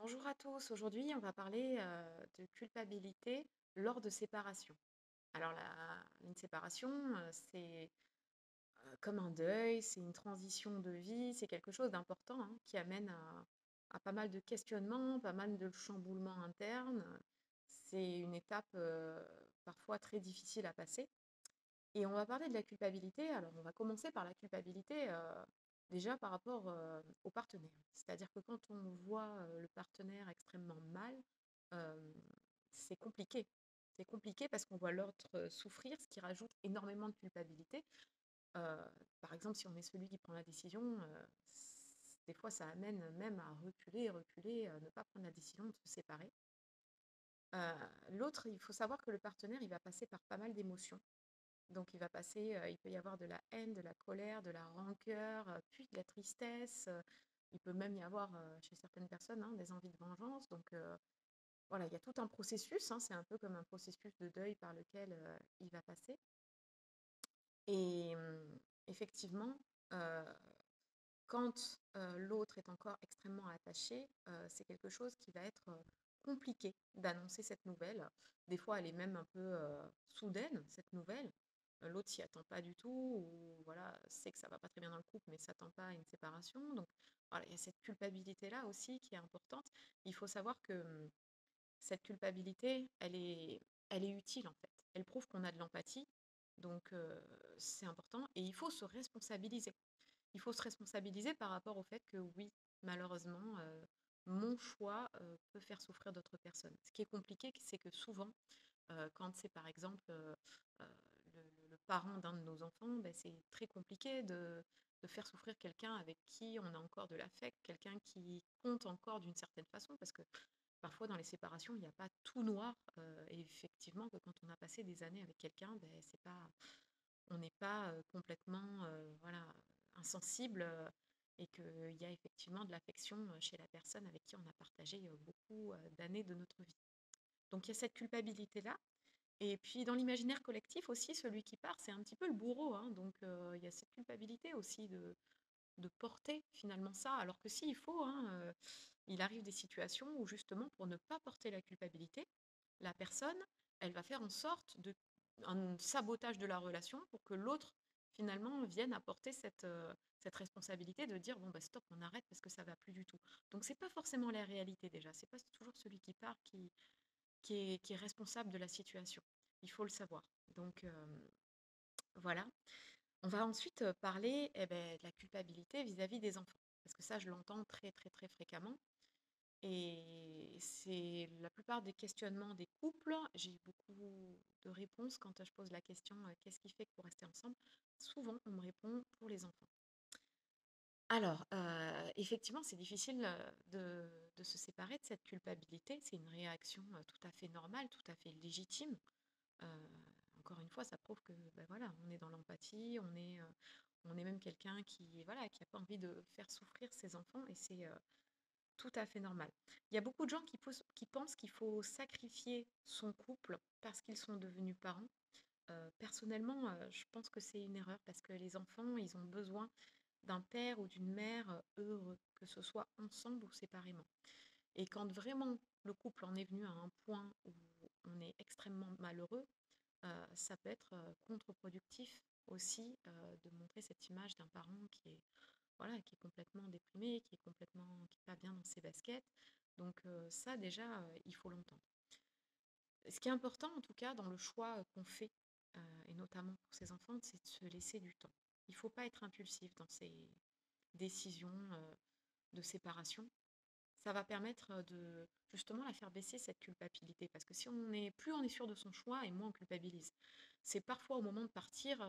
Bonjour à tous, aujourd'hui on va parler de culpabilité lors de séparation. Alors une séparation, c'est comme un deuil, c'est une transition de vie, c'est quelque chose d'important hein, qui amène à pas mal de questionnements, pas mal de chamboulements internes. C'est une étape parfois très difficile à passer. Et on va parler de la culpabilité. Alors, on va commencer par la culpabilité déjà par rapport au partenaire. C'est-à-dire que quand on voit le partenaire extrêmement mal, euh, c'est compliqué. C'est compliqué parce qu'on voit l'autre souffrir, ce qui rajoute énormément de culpabilité. Euh, Par exemple, si on est celui qui prend la décision, des fois ça amène même à reculer, reculer, ne pas prendre la décision de se séparer. L'autre, il faut savoir que le partenaire, il va passer par pas mal d'émotions. Donc il peut y avoir de la haine, de la colère, de la rancœur, puis de la tristesse. Il peut même y avoir chez certaines personnes hein, des envies de vengeance. Donc voilà, il y a tout un processus, hein, c'est un peu comme un processus de deuil par lequel il va passer. Et effectivement, euh, quand l'autre est encore extrêmement attaché, c'est quelque chose qui va être compliqué d'annoncer cette nouvelle. Des fois, elle est même un peu soudaine, cette nouvelle. L'autre s'y attend pas du tout, ou voilà, sait que ça va pas très bien dans le couple, mais s'attend pas à une séparation. Donc voilà, il y a cette culpabilité-là aussi qui est importante. Il faut savoir que cette culpabilité, elle est utile en fait. Elle prouve qu'on a de l'empathie, donc c'est important. Et il faut se responsabiliser. Il faut se responsabiliser par rapport au fait que oui, malheureusement, mon choix peut faire souffrir d'autres personnes. Ce qui est compliqué, c'est que souvent, quand c'est par exemple euh, le parent d'un de nos enfants, ben, c'est très compliqué de faire souffrir quelqu'un avec qui on a encore de l'affect, quelqu'un qui compte encore d'une certaine façon, parce que parfois dans les séparations, il n'y a pas tout noir. Et effectivement, que quand on a passé des années avec quelqu'un, ben, c'est pas, on n'est pas complètement voilà, insensible et qu'il y a effectivement de l'affection chez la personne avec qui on a partagé beaucoup d'années de notre vie. Donc il y a cette culpabilité-là. Et puis dans l'imaginaire collectif aussi, celui qui part, c'est un petit peu le bourreau, hein. Donc il y a cette culpabilité aussi de porter finalement ça. Alors que s'il faut, hein, il arrive des situations où justement pour ne pas porter la culpabilité, la personne, elle va faire en sorte de un sabotage de la relation pour que l'autre finalement vienne apporter cette responsabilité de dire bon bah stop, on arrête parce que ça va plus du tout. Donc c'est pas forcément la réalité déjà, c'est pas toujours celui qui part qui est responsable de la situation. Il faut le savoir. Donc voilà. On va ensuite parler de la culpabilité vis-à-vis des enfants. Parce que ça, je l'entends très très très fréquemment. Et c'est la plupart des questionnements des couples. J'ai beaucoup de réponses quand je pose la question qu'est-ce qui fait que pour rester ensemble? Souvent, on me répond pour les enfants. Alors, effectivement, c'est difficile de se séparer de cette culpabilité. C'est une réaction tout à fait normale, tout à fait légitime. Euh, Encore une fois, ça prouve que ben voilà, on est dans l'empathie, on est même quelqu'un qui voilà, qui n'a pas envie de faire souffrir ses enfants et c'est tout à fait normal. Il y a beaucoup de gens qui pensent qu'il faut sacrifier son couple parce qu'ils sont devenus parents. Personnellement, je pense que c'est une erreur parce que les enfants, ils ont besoin d'un père ou d'une mère heureux, que ce soit ensemble ou séparément. Et quand vraiment le couple en est venu à un point où on est extrêmement malheureux, ça peut être contre-productif aussi de montrer cette image d'un parent voilà, qui est complètement déprimé, qui est pas bien dans ses baskets. Donc ça déjà, il faut l'entendre. Ce qui est important en tout cas dans le choix qu'on fait, et notamment pour ses enfants, c'est de se laisser du temps. Il ne faut pas être impulsif dans ses décisions de séparation. Ça va permettre de justement la faire baisser cette culpabilité. Parce que si on est, plus on est sûr de son choix et moins on culpabilise. C'est parfois au moment de partir,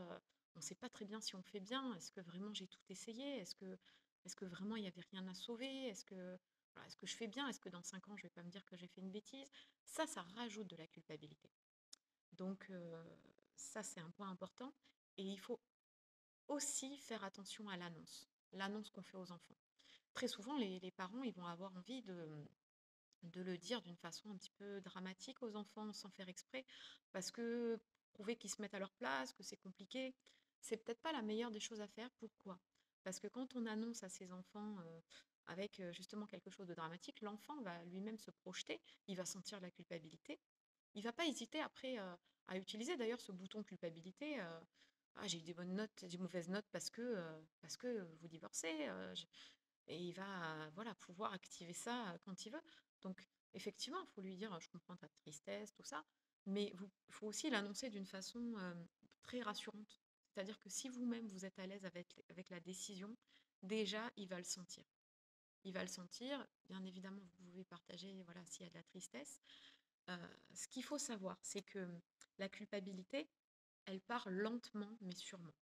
on ne sait pas très bien si on fait bien. Est-ce que vraiment j'ai tout essayé? Est-ce que vraiment il n'y avait rien à sauver? Voilà, est-ce que je fais bien? Est-ce que dans 5 ans je ne vais pas me dire que j'ai fait une bêtise? Ça rajoute de la culpabilité. Donc ça c'est un point important. Et il faut aussi faire attention à l'annonce qu'on fait aux enfants. Très souvent, les parents, ils vont avoir envie de le dire d'une façon un petit peu dramatique aux enfants sans faire exprès, parce que prouver qu'ils se mettent à leur place, que c'est compliqué, c'est peut-être pas la meilleure des choses à faire. Pourquoi? Parce que quand on annonce à ses enfants avec justement quelque chose de dramatique, l'enfant va lui-même se projeter, il va sentir la culpabilité. Il va pas hésiter après à utiliser d'ailleurs ce bouton culpabilité. Ah, j'ai eu des bonnes notes, des mauvaises notes parce que vous divorcez. Et il va voilà, pouvoir activer ça quand il veut. Donc, effectivement, il faut lui dire, je comprends ta tristesse, tout ça, mais il faut aussi l'annoncer d'une façon très rassurante. C'est-à-dire que si vous-même, vous êtes à l'aise avec la décision, déjà, il va le sentir. Il va le sentir. Bien évidemment, vous pouvez partager voilà, s'il y a de la tristesse. Ce qu'il faut savoir, c'est que la culpabilité, elle part lentement mais sûrement.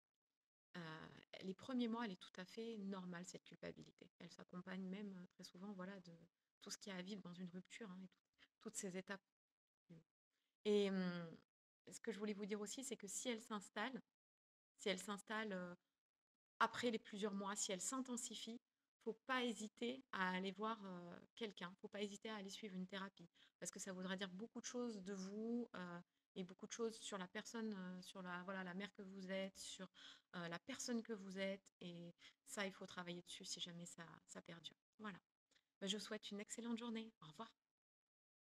Les premiers mois, elle est tout à fait normale, cette culpabilité. Elle s'accompagne même très souvent voilà, de tout ce qu'il y a à vivre dans une rupture hein, et toutes ces étapes. Et ce que je voulais vous dire aussi, c'est que si elle s'installe après les plusieurs mois, si elle s'intensifie, faut pas hésiter à aller voir quelqu'un, faut pas hésiter à aller suivre une thérapie, parce que ça voudra dire beaucoup de choses de vous et beaucoup de choses sur la personne, sur la, voilà, la mère que vous êtes, sur la personne que vous êtes, et ça, il faut travailler dessus si jamais ça perdure. Voilà. Ben, je vous souhaite une excellente journée. Au revoir.